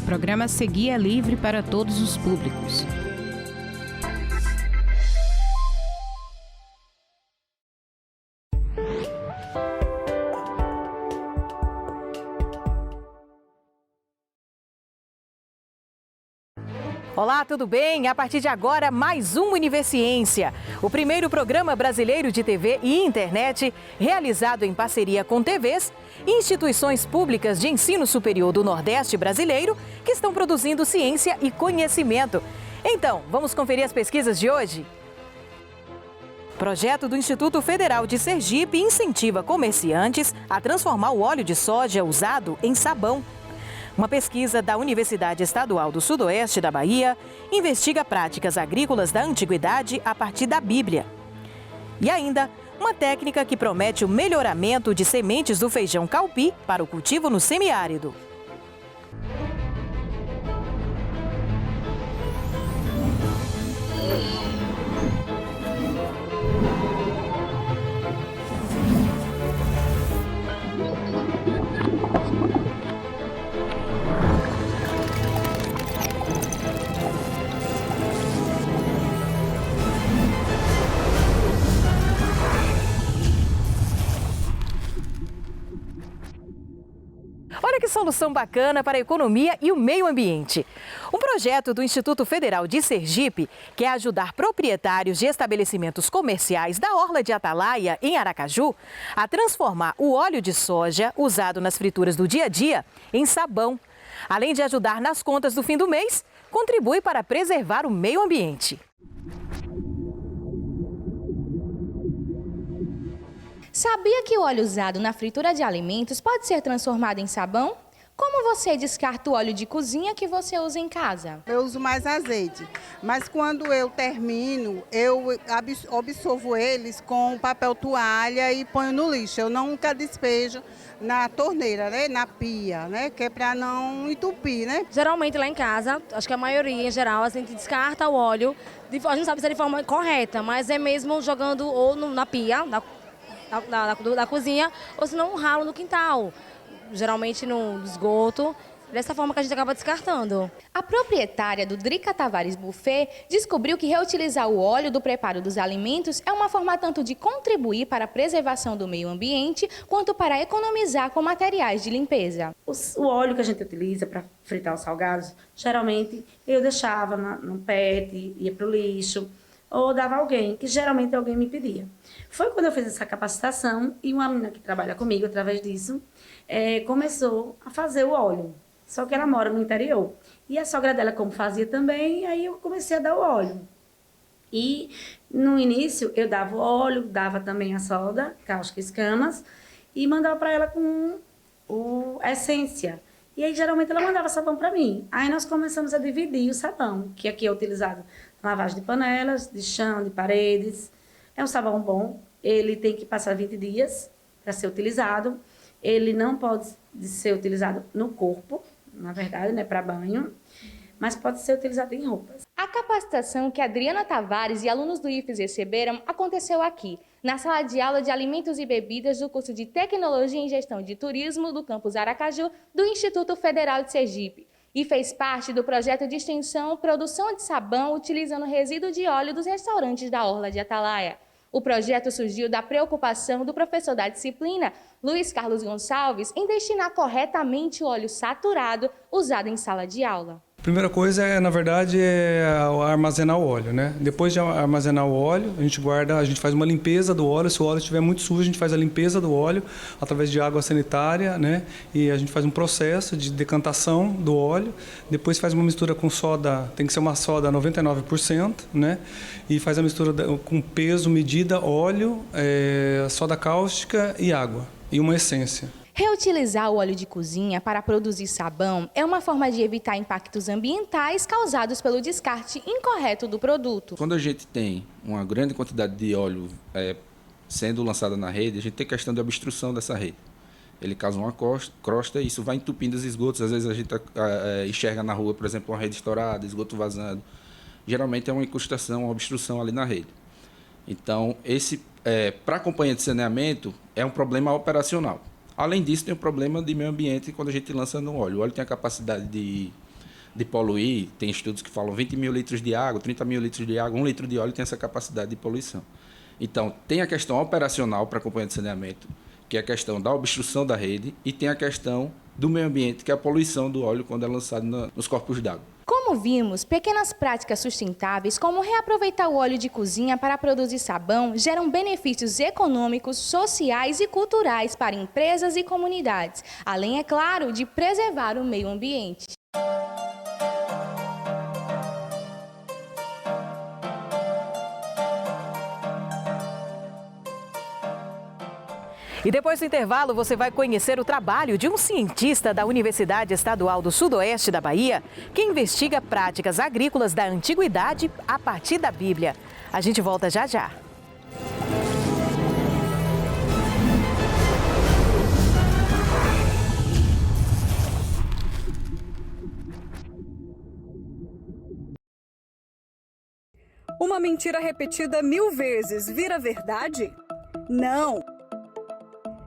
programa a seguir é livre para todos os públicos. Olá, tudo bem? A partir de agora, mais um Universiência, o primeiro programa brasileiro de TV e internet realizado em parceria com TVs e instituições públicas de ensino superior do Nordeste brasileiro que estão produzindo ciência e conhecimento. Então, vamos conferir as pesquisas de hoje? Projeto do Instituto Federal de Sergipe incentiva comerciantes a transformar o óleo de soja usado em sabão. Uma pesquisa da Universidade Estadual do Sudoeste da Bahia investiga práticas agrícolas da antiguidade a partir da Bíblia. E ainda, uma técnica que promete o melhoramento de sementes do feijão calpi para o cultivo no semiárido. Olha que solução bacana para a economia e o meio ambiente. Um projeto do Instituto Federal de Sergipe quer ajudar proprietários de estabelecimentos comerciais da Orla de Atalaia, em Aracaju, a transformar o óleo de soja usado nas frituras do dia a dia em sabão. Além de ajudar nas contas do fim do mês, contribui para preservar o meio ambiente. Sabia que o óleo usado na fritura de alimentos pode ser transformado em sabão? Como você descarta o óleo de cozinha que você usa em casa? Eu uso mais azeite, mas quando eu termino, eu absorvo eles com papel toalha e ponho no lixo. Eu nunca despejo na torneira, né? Na pia, né? Que é para não entupir, né? Geralmente lá em casa, acho que a maioria em geral, a gente descarta o óleo, a gente não sabe se é de forma correta, mas é mesmo jogando ou na pia, da cozinha, ou se não um ralo no quintal, geralmente no esgoto. Dessa forma que a gente acaba descartando. A proprietária do Drica Tavares Buffet descobriu que reutilizar o óleo do preparo dos alimentos é uma forma tanto de contribuir para a preservação do meio ambiente, quanto para economizar com materiais de limpeza. O óleo que a gente utiliza para fritar os salgados, geralmente eu deixava no PET, ia para o lixo, ou dava a alguém, que geralmente alguém me pedia. Foi quando eu fiz essa capacitação e uma menina que trabalha comigo, através disso, começou a fazer o óleo. Só que ela mora no interior. E a sogra dela, como fazia também, aí eu comecei a dar o óleo. E no início eu dava o óleo, dava também a soda, cáustica e escamas, e mandava para ela com a essência. E aí geralmente ela mandava sabão para mim. Aí nós começamos a dividir o sabão, que aqui é utilizado na lavagem de panelas, de chão, de paredes. É um sabão bom, ele tem que passar 20 dias para ser utilizado. Ele não pode ser utilizado no corpo, na verdade, né, para banho, mas pode ser utilizado em roupas. A capacitação que Adriana Tavares e alunos do IFES receberam aconteceu aqui, na sala de aula de Alimentos e Bebidas do curso de Tecnologia em Gestão de Turismo do campus Aracaju, do Instituto Federal de Sergipe, e fez parte do projeto de extensão Produção de Sabão utilizando resíduo de óleo dos restaurantes da Orla de Atalaia. O projeto surgiu da preocupação do professor da disciplina, Luiz Carlos Gonçalves, em destinar corretamente o óleo saturado usado em sala de aula. Primeira coisa na verdade, armazenar o óleo, né? Depois de armazenar o óleo, a gente guarda, a gente faz uma limpeza do óleo. Se o óleo estiver muito sujo, a gente faz a limpeza do óleo através de água sanitária, né? E a gente faz um processo de decantação do óleo. Depois faz uma mistura com soda, tem que ser uma soda 99%, né? E faz a mistura com peso, medida, óleo, soda cáustica e água e uma essência. Reutilizar o óleo de cozinha para produzir sabão é uma forma de evitar impactos ambientais causados pelo descarte incorreto do produto. Quando a gente tem uma grande quantidade de óleo sendo lançada na rede, a gente tem questão de obstrução dessa rede. Ele causa uma crosta e isso vai entupindo os esgotos. Às vezes a gente enxerga na rua, por exemplo, uma rede estourada, esgoto vazando. Geralmente é uma incrustação, uma obstrução ali na rede. Então, para a companhia de saneamento, é um problema operacional. Além disso, tem o problema de meio ambiente quando a gente lança no óleo. O óleo tem a capacidade de de poluir, tem estudos que falam 20 mil litros de água, 30 mil litros de água, 1 litro de óleo tem essa capacidade de poluição. Então, tem a questão operacional para a companhia de saneamento, que é a questão da obstrução da rede, e tem a questão do meio ambiente, que é a poluição do óleo quando é lançado nos corpos d'água. Como vimos, pequenas práticas sustentáveis, como reaproveitar o óleo de cozinha para produzir sabão, geram benefícios econômicos, sociais e culturais para empresas e comunidades, além, é claro, de preservar o meio ambiente. E depois do intervalo, você vai conhecer o trabalho de um cientista da Universidade Estadual do Sudoeste da Bahia, que investiga práticas agrícolas da antiguidade a partir da Bíblia. A gente volta já já. Uma mentira repetida 1000 vezes vira verdade? Não!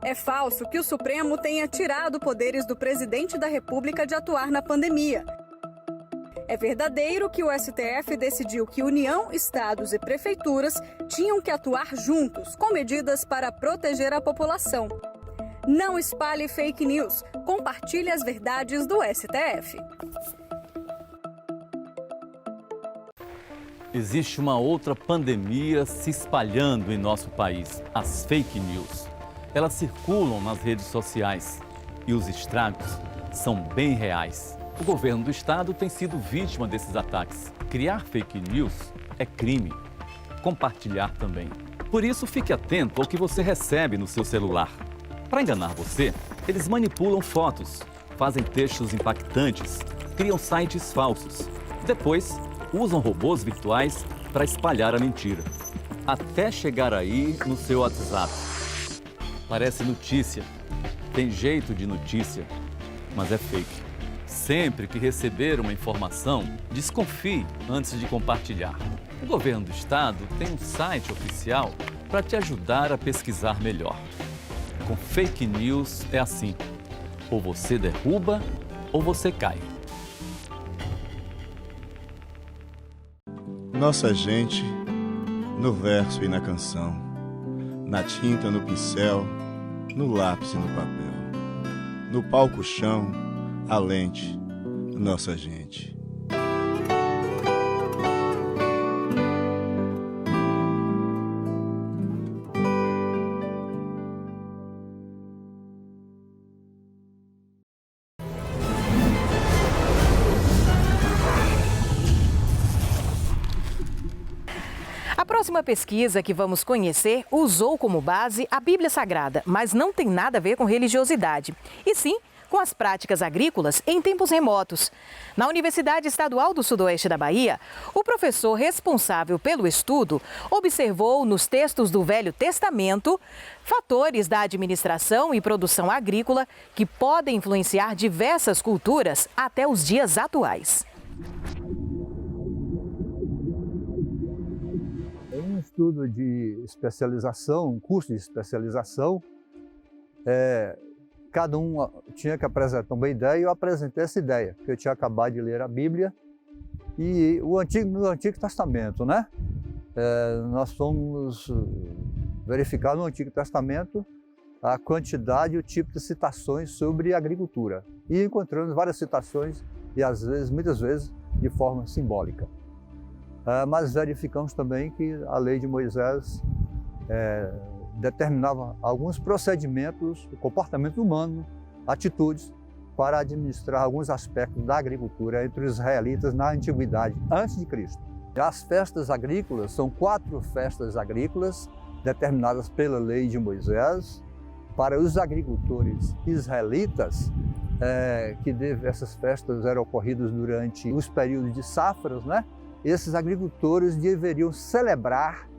É falso que o Supremo tenha tirado poderes do presidente da República de atuar na pandemia. É verdadeiro que o STF decidiu que União, estados e prefeituras tinham que atuar juntos, com medidas para proteger a população. Não espalhe fake news, compartilhe as verdades do STF. Existe uma outra pandemia se espalhando em nosso país, as fake news. Elas circulam nas redes sociais e os estragos são bem reais. O governo do estado tem sido vítima desses ataques. Criar fake news é crime. Compartilhar também. Por isso, fique atento ao que você recebe no seu celular. Para enganar você, eles manipulam fotos, fazem textos impactantes, criam sites falsos. Depois, usam robôs virtuais para espalhar a mentira. Até chegar aí no seu WhatsApp. Parece notícia, tem jeito de notícia, mas é fake. Sempre que receber uma informação, desconfie antes de compartilhar. O governo do estado tem um site oficial para te ajudar a pesquisar melhor. Com fake news é assim, ou você derruba ou você cai. Nossa gente, no verso e na canção, na tinta, no pincel, no lápis e no papel, no palco chão, a lente, nossa gente. A próxima pesquisa que vamos conhecer usou como base a Bíblia Sagrada, mas não tem nada a ver com religiosidade, e sim com as práticas agrícolas em tempos remotos. Na Universidade Estadual do Sudoeste da Bahia, o professor responsável pelo estudo observou nos textos do Velho Testamento fatores da administração e produção agrícola que podem influenciar diversas culturas até os dias atuais. Um estudo de especialização, um curso de especialização, cada um tinha que apresentar uma ideia e eu apresentei essa ideia, porque eu tinha acabado de ler a Bíblia e no Antigo Testamento, né? Nós fomos verificar no Antigo Testamento a quantidade e o tipo de citações sobre agricultura e encontramos várias citações e às vezes, muitas vezes, de forma simbólica. Mas verificamos também que a lei de Moisés determinava alguns procedimentos, comportamento humano, atitudes para administrar alguns aspectos da agricultura entre os israelitas na antiguidade, antes de Cristo. As festas agrícolas são 4 festas agrícolas determinadas pela lei de Moisés para os agricultores israelitas, essas festas eram ocorridas durante os períodos de safras, né? Esses agricultores deveriam celebrar,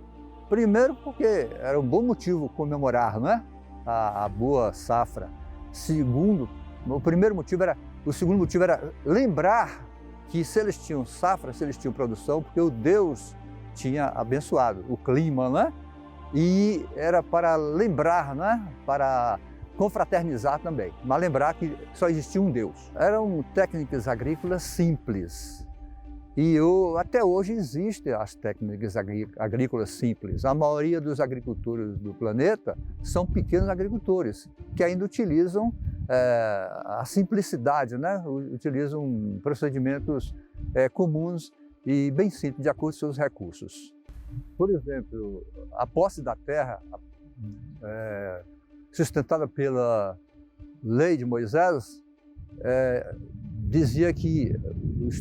primeiro porque era um bom motivo comemorar, né? a boa safra. Segundo, o segundo motivo era lembrar que se eles tinham safra, se eles tinham produção, porque o Deus tinha abençoado o clima, né? E era para lembrar, né? Para confraternizar também, mas lembrar que só existia um Deus. Eram técnicas agrícolas simples. E até hoje existem as técnicas agrícolas simples. A maioria dos agricultores do planeta são pequenos agricultores, que ainda utilizam a simplicidade, né? Utilizam procedimentos comuns e bem simples, de acordo com seus recursos. Por exemplo, a posse da terra, sustentada pela lei de Moisés, dizia que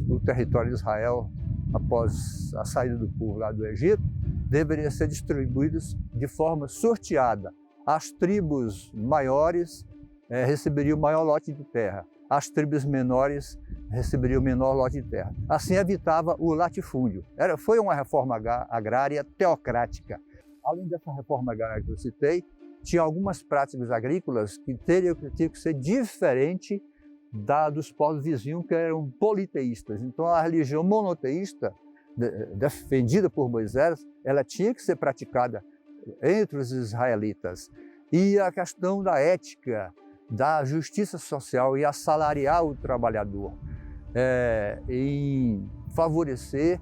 o território de Israel, após a saída do povo lá do Egito, deveria ser distribuído de forma sorteada. As tribos maiores receberiam o maior lote de terra, as tribos menores receberiam o menor lote de terra. Assim evitava o latifúndio. Foi uma reforma agrária teocrática. Além dessa reforma agrária que eu citei, tinha algumas práticas agrícolas que tinham que ser diferentes dos povos vizinhos, que eram politeístas. Então, a religião monoteísta, defendida por Moisés, ela tinha que ser praticada entre os israelitas. E a questão da ética, da justiça social e assalariar o trabalhador, em favorecer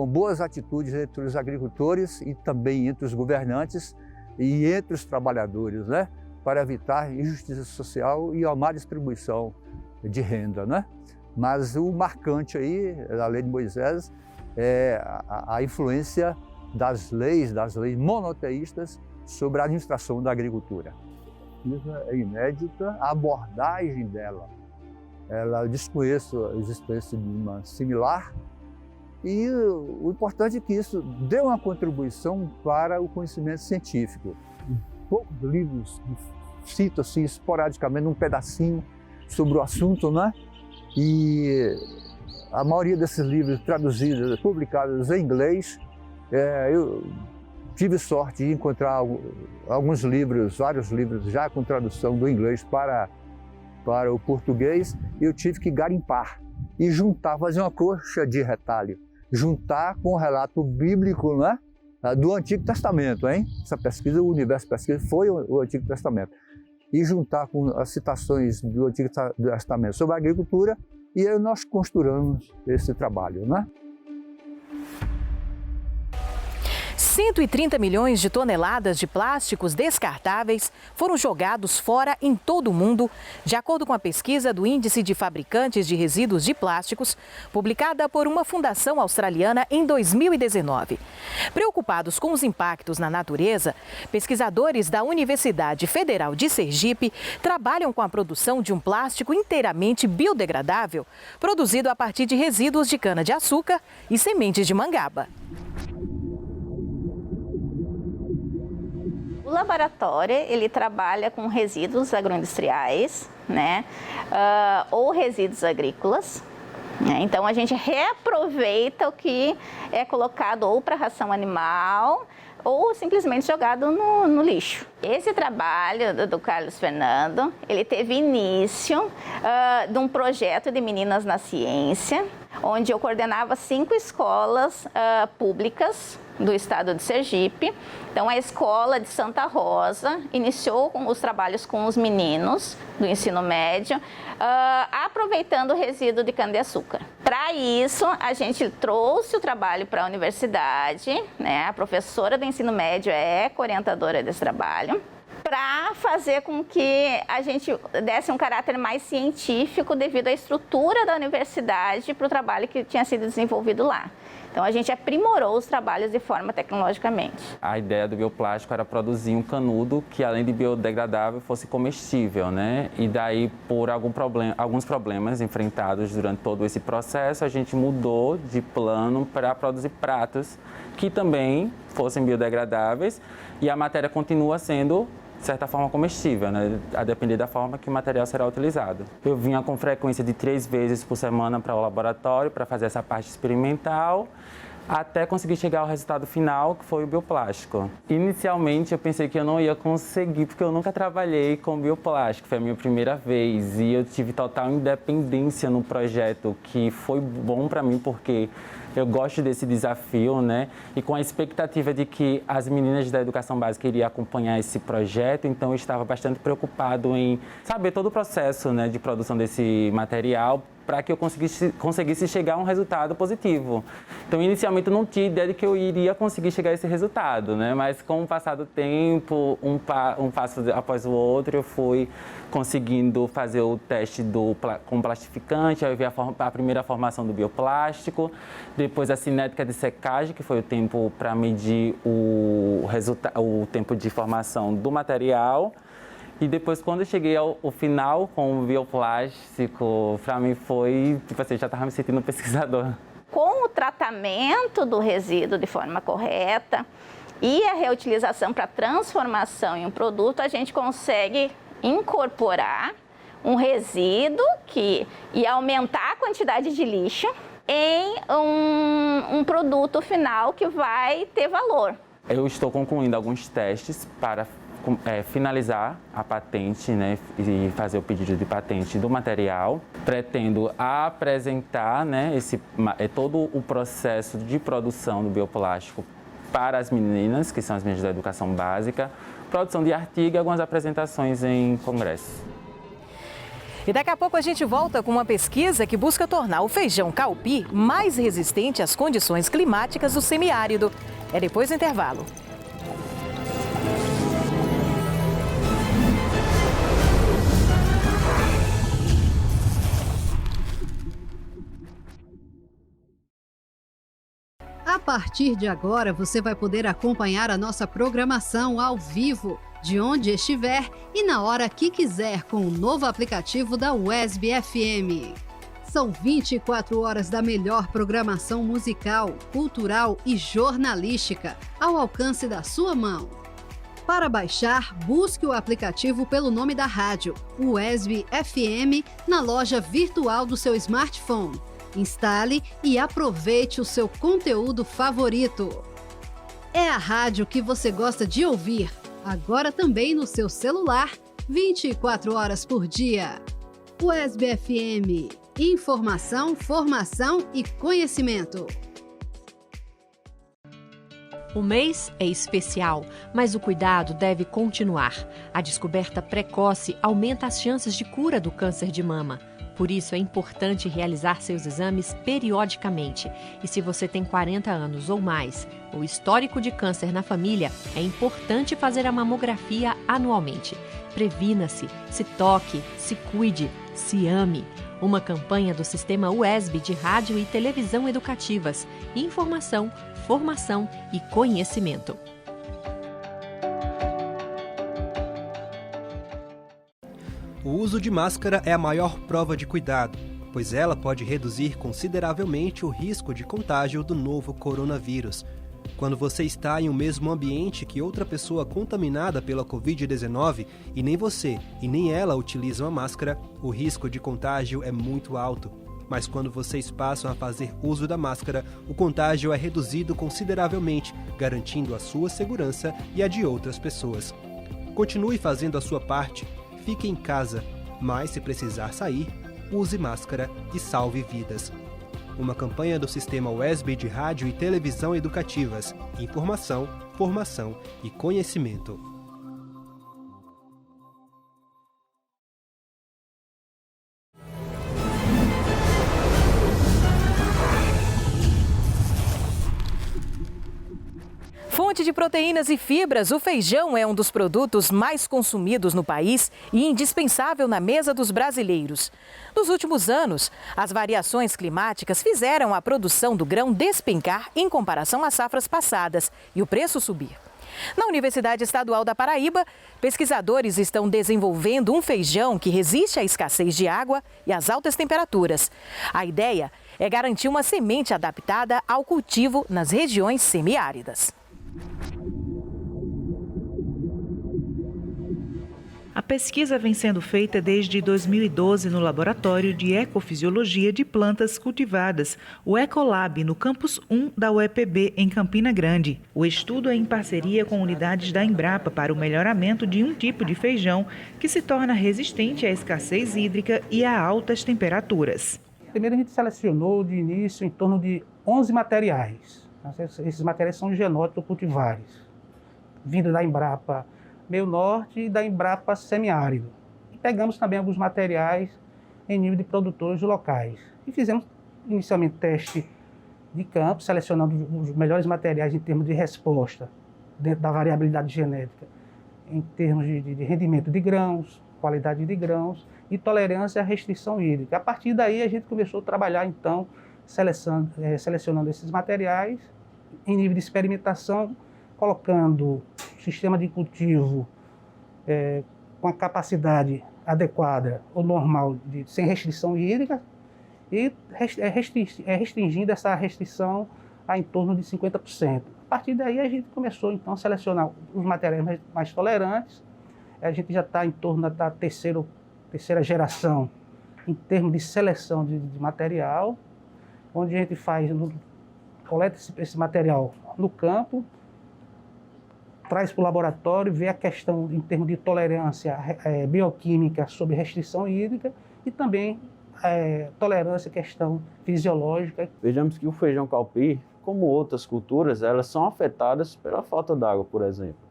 boas atitudes entre os agricultores e também entre os governantes e entre os trabalhadores, né? Para evitar injustiça social e a má distribuição de renda, né? Mas o marcante aí da lei de Moisés é a influência das leis monoteístas sobre a administração da agricultura. Isso é inédita, a abordagem dela, eu desconheço a existência de uma similar, e o importante é que isso dê uma contribuição para o conhecimento científico. Poucos livros cito assim esporadicamente um pedacinho sobre o assunto, né? E a maioria desses livros traduzidos, publicados em inglês, eu tive sorte de encontrar alguns livros, vários livros já com tradução do inglês para o português, e eu tive que garimpar e juntar, fazer uma coxa de retalho, juntar com o relato bíblico, né? Do Antigo Testamento, hein? Essa pesquisa, o Universo Pesquisa, foi o Antigo Testamento. E juntar com as citações do Antigo Testamento sobre a agricultura, e aí nós costuramos esse trabalho, né? 130 milhões de toneladas de plásticos descartáveis foram jogados fora em todo o mundo, de acordo com a pesquisa do Índice de Fabricantes de Resíduos de Plásticos, publicada por uma fundação australiana em 2019. Preocupados com os impactos na natureza, pesquisadores da Universidade Federal de Sergipe trabalham com a produção de um plástico inteiramente biodegradável, produzido a partir de resíduos de cana-de-açúcar e sementes de mangaba. O laboratório, ele trabalha com resíduos agroindustriais, né, ou resíduos agrícolas. Né? Então, a gente reaproveita o que é colocado ou para ração animal ou simplesmente jogado no lixo. Esse trabalho do Carlos Fernando, ele teve início de um projeto de Meninas na Ciência, onde eu coordenava 5 escolas públicas do estado de Sergipe. Então, a escola de Santa Rosa iniciou os trabalhos com os meninos do ensino médio, aproveitando o resíduo de cana-de-açúcar. Para isso, a gente trouxe o trabalho para a universidade, né? A professora do ensino médio é orientadora desse trabalho, para fazer com que a gente desse um caráter mais científico devido à estrutura da universidade para o trabalho que tinha sido desenvolvido lá. Então, a gente aprimorou os trabalhos de forma tecnologicamente. A ideia do bioplástico era produzir um canudo que, além de biodegradável, fosse comestível, né? E daí, por alguns problemas enfrentados durante todo esse processo, a gente mudou de plano para produzir pratos que também fossem biodegradáveis, e a matéria continua sendo, de certa forma, comestível, né? A depender da forma que o material será utilizado. Eu vinha com frequência de 3 vezes por semana para o laboratório para fazer essa parte experimental, até conseguir chegar ao resultado final, que foi o bioplástico. Inicialmente, eu pensei que eu não ia conseguir, porque eu nunca trabalhei com bioplástico, foi a minha primeira vez, e eu tive total independência no projeto, que foi bom para mim, porque Eu gosto desse desafio, né? E com a expectativa de que as meninas da educação básica iriam acompanhar esse projeto, então eu estava bastante preocupado em saber todo o processo, né, de produção desse material, para que eu conseguisse chegar a um resultado positivo. Então, inicialmente, eu não tinha ideia de que eu iria conseguir chegar a esse resultado, né? Mas com o passar do tempo, um passo após o outro, eu fui conseguindo fazer o teste com plastificante, aí eu vi a primeira formação do bioplástico, depois a cinética de secagem, que foi o tempo para medir o tempo de formação do material. E depois, quando eu cheguei ao final com o bioplástico, para mim foi, tipo assim, já estava me sentindo um pesquisador. Com o tratamento do resíduo de forma correta e a reutilização para transformação em um produto, a gente consegue incorporar um resíduo e aumentar a quantidade de lixo em um produto final que vai ter valor. Eu estou concluindo alguns testes para finalizar a patente, né, e fazer o pedido de patente do material. Pretendo apresentar, né, todo o processo de produção do bioplástico para as meninas, que são as meninas da educação básica, produção de artigo e algumas apresentações em congressos. E daqui a pouco a gente volta com uma pesquisa que busca tornar o feijão calpi mais resistente às condições climáticas do semiárido. É depois do intervalo. A partir de agora, você vai poder acompanhar a nossa programação ao vivo, de onde estiver e na hora que quiser, com o novo aplicativo da UESB FM. São 24 horas da melhor programação musical, cultural e jornalística, ao alcance da sua mão. Para baixar, busque o aplicativo pelo nome da rádio, UESB FM, na loja virtual do seu smartphone. Instale e aproveite o seu conteúdo favorito. É a rádio que você gosta de ouvir, agora também no seu celular, 24 horas por dia. UESB FM. Informação, formação e conhecimento. O mês é especial, mas o cuidado deve continuar. A descoberta precoce aumenta as chances de cura do câncer de mama. Por isso, é importante realizar seus exames periodicamente. E se você tem 40 anos ou mais, ou histórico de câncer na família, é importante fazer a mamografia anualmente. Previna-se, se toque, se cuide, se ame. Uma campanha do Sistema UESB de Rádio e Televisão Educativas. Informação, formação e conhecimento. O uso de máscara é a maior prova de cuidado, pois ela pode reduzir consideravelmente o risco de contágio do novo coronavírus. Quando você está em um mesmo ambiente que outra pessoa contaminada pela Covid-19 e nem você e nem ela utilizam a máscara, o risco de contágio é muito alto. Mas quando vocês passam a fazer uso da máscara, o contágio é reduzido consideravelmente, garantindo a sua segurança e a de outras pessoas. Continue fazendo a sua parte. Fique em casa, mas se precisar sair, use máscara e salve vidas. Uma campanha do Sistema UESB de Rádio e Televisão Educativas. Informação, formação e conhecimento. Fonte de proteínas e fibras, o feijão é um dos produtos mais consumidos no país e indispensável na mesa dos brasileiros. Nos últimos anos, as variações climáticas fizeram a produção do grão despencar em comparação às safras passadas e o preço subir. Na Universidade Estadual da Paraíba, pesquisadores estão desenvolvendo um feijão que resiste à escassez de água e às altas temperaturas. A ideia é garantir uma semente adaptada ao cultivo nas regiões semiáridas. A pesquisa vem sendo feita desde 2012 no Laboratório de Ecofisiologia de Plantas Cultivadas, o Ecolab, no Campus 1 da UEPB, em Campina Grande. O estudo é em parceria com unidades da Embrapa para o melhoramento de um tipo de feijão que se torna resistente à escassez hídrica e a altas temperaturas. Primeiro a gente selecionou de início em torno de 11 materiais. Esses materiais são genótipos cultivares, vindo da Embrapa Meio Norte e da Embrapa Semiárido. E pegamos também alguns materiais em nível de produtores locais. E fizemos inicialmente teste de campo, selecionando os melhores materiais em termos de resposta, dentro da variabilidade genética, em termos de rendimento de grãos, qualidade de grãos e tolerância à restrição hídrica. A partir daí a gente começou a trabalhar então selecionando esses materiais em nível de experimentação, colocando sistema de cultivo com a capacidade adequada ou normal, sem restrição hídrica, e restringindo essa restrição a em torno de 50%. A partir daí a gente começou então a selecionar os materiais mais tolerantes. A gente já está em torno da terceira geração em termos de seleção de material, onde a gente coleta esse material no campo, traz para o laboratório, vê a questão em termos de tolerância bioquímica sobre restrição hídrica e também tolerância à questão fisiológica. Vejamos que o feijão calpi, como outras culturas, elas são afetadas pela falta d'água, por exemplo.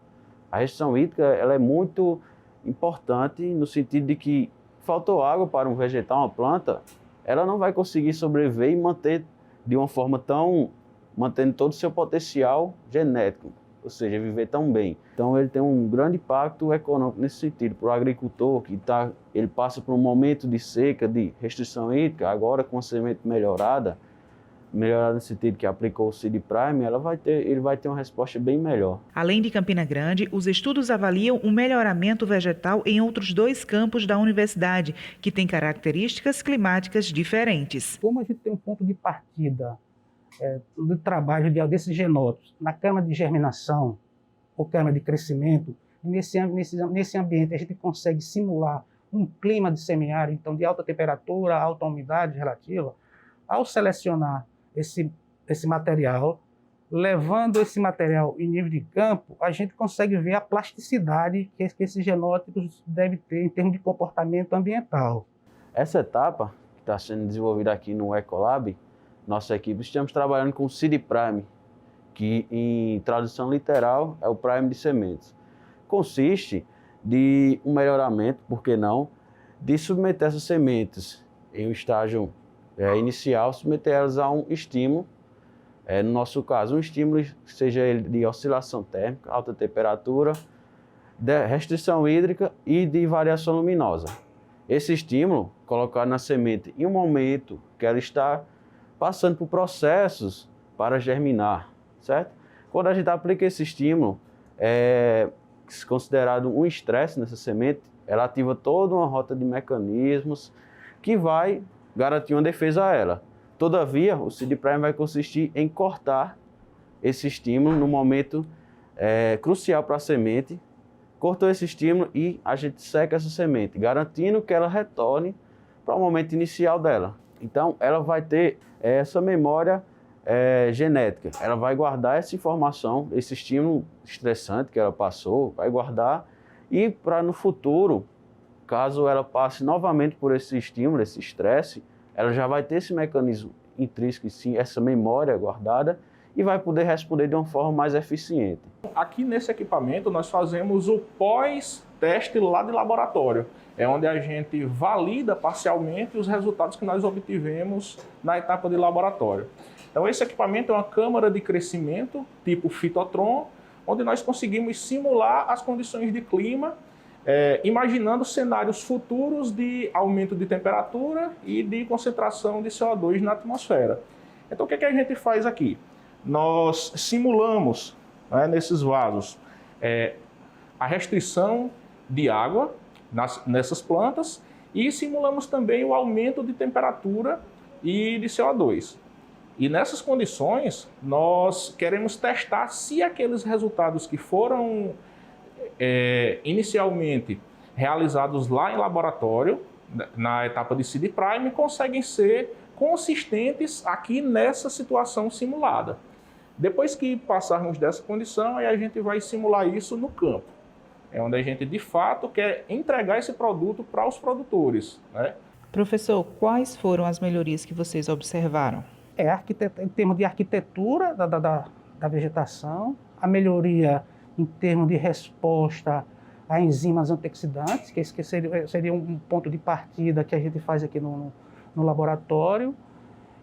A restrição hídrica ela é muito importante no sentido de que faltou água para um vegetal, uma planta, ela não vai conseguir sobreviver e manter de uma forma mantendo todo o seu potencial genético, ou seja, viver tão bem. Então ele tem um grande impacto econômico nesse sentido. Para o agricultor ele passa por um momento de seca, de restrição hídrica, agora com a semente melhorada no sentido que aplicou o Seed Prime, ele vai ter uma resposta bem melhor. Além de Campina Grande, os estudos avaliam o melhoramento vegetal em outros 2 campos da universidade, que têm características climáticas diferentes. Como a gente tem um ponto de partida do trabalho desses genótipos na cama de germinação ou cama de crescimento, nesse ambiente a gente consegue simular um clima de semiárido, então de alta temperatura, alta umidade relativa. Ao selecionar esse material, levando esse material em nível de campo, a gente consegue ver a plasticidade que esses genótipos devem ter em termos de comportamento ambiental. Essa etapa que está sendo desenvolvida aqui no Ecolab, nossa equipe, estamos trabalhando com o Seed Prime, que em tradução literal é o Prime de sementes. Consiste de um melhoramento, por que não, de submeter essas sementes em um estágio inicial, submeter elas a um estímulo, no nosso caso, um estímulo seja ele de oscilação térmica, alta temperatura, de restrição hídrica e de variação luminosa. Esse estímulo, colocado na semente em um momento que ela está passando por processos para germinar, certo? Quando a gente aplica esse estímulo, considerado um estresse nessa semente, ela ativa toda uma rota de mecanismos que vai garantir uma defesa a ela. Todavia, o Seed Prime vai consistir em cortar esse estímulo no momento crucial para a semente. Cortou esse estímulo e a gente seca essa semente, garantindo que ela retorne para o momento inicial dela. Então, ela vai ter essa memória genética. Ela vai guardar essa informação, esse estímulo estressante que ela passou, vai guardar e para no futuro, caso ela passe novamente por esse estímulo, esse estresse, ela já vai ter esse mecanismo intrínseco, sim, essa memória guardada e vai poder responder de uma forma mais eficiente. Aqui nesse equipamento nós fazemos o pós-teste lá de laboratório. É onde a gente valida parcialmente os resultados que nós obtivemos na etapa de laboratório. Então esse equipamento é uma câmara de crescimento tipo Fitotron, onde nós conseguimos simular as condições de clima, imaginando cenários futuros de aumento de temperatura e de concentração de CO2 na atmosfera. Então o que a gente faz aqui? Nós simulamos nesses vasos a restrição de água nessas plantas e simulamos também o aumento de temperatura e de CO2. E nessas condições, nós queremos testar se aqueles resultados que foram inicialmente realizados lá em laboratório, na etapa de Seed Prime, conseguem ser consistentes aqui nessa situação simulada. Depois que passarmos dessa condição, aí a gente vai simular isso no campo. É onde a gente, de fato, quer entregar esse produto para os produtores, né? Professor, quais foram as melhorias que vocês observaram? Em termos de arquitetura da vegetação, a melhoria em termos de resposta a enzimas antioxidantes, que seria um ponto de partida que a gente faz aqui no laboratório,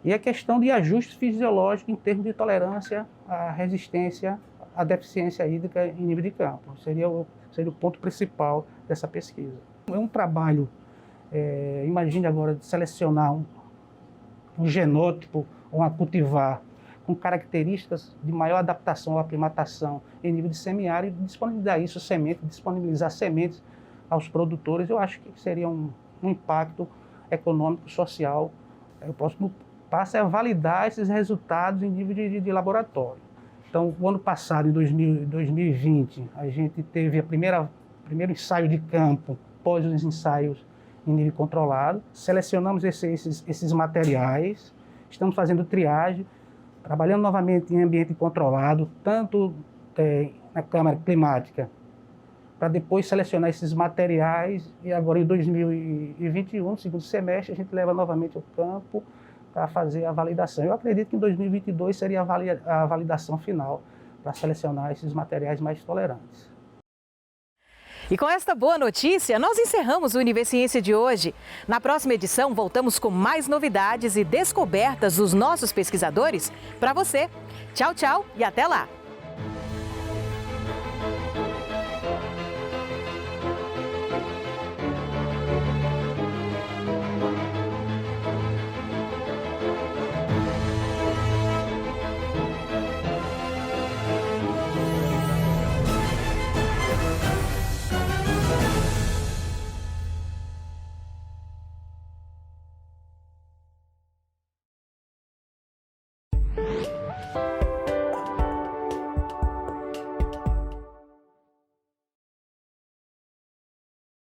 e a questão de ajuste fisiológico em termos de tolerância à resistência à deficiência hídrica em nível de campo. Seria o ponto principal dessa pesquisa. É um trabalho, imagine agora, de selecionar um genótipo ou a cultivar com características de maior adaptação ou aclimatação em nível de semiárido e disponibilizar sementes aos produtores. Eu acho que seria um impacto econômico, social. O próximo passo é validar esses resultados em nível de laboratório. Então, o ano passado, em 2020, a gente teve o primeiro ensaio de campo pós os ensaios em nível controlado. Selecionamos esses materiais, estamos fazendo triagem, trabalhando novamente em ambiente controlado, tanto na câmara climática, para depois selecionar esses materiais. E agora, em 2021, segundo semestre, a gente leva novamente ao campo para fazer a validação. Eu acredito que em 2022 seria a validação final para selecionar esses materiais mais tolerantes. E com esta boa notícia, nós encerramos o Universiência de hoje. Na próxima edição, voltamos com mais novidades e descobertas dos nossos pesquisadores para você. Tchau, tchau e até lá!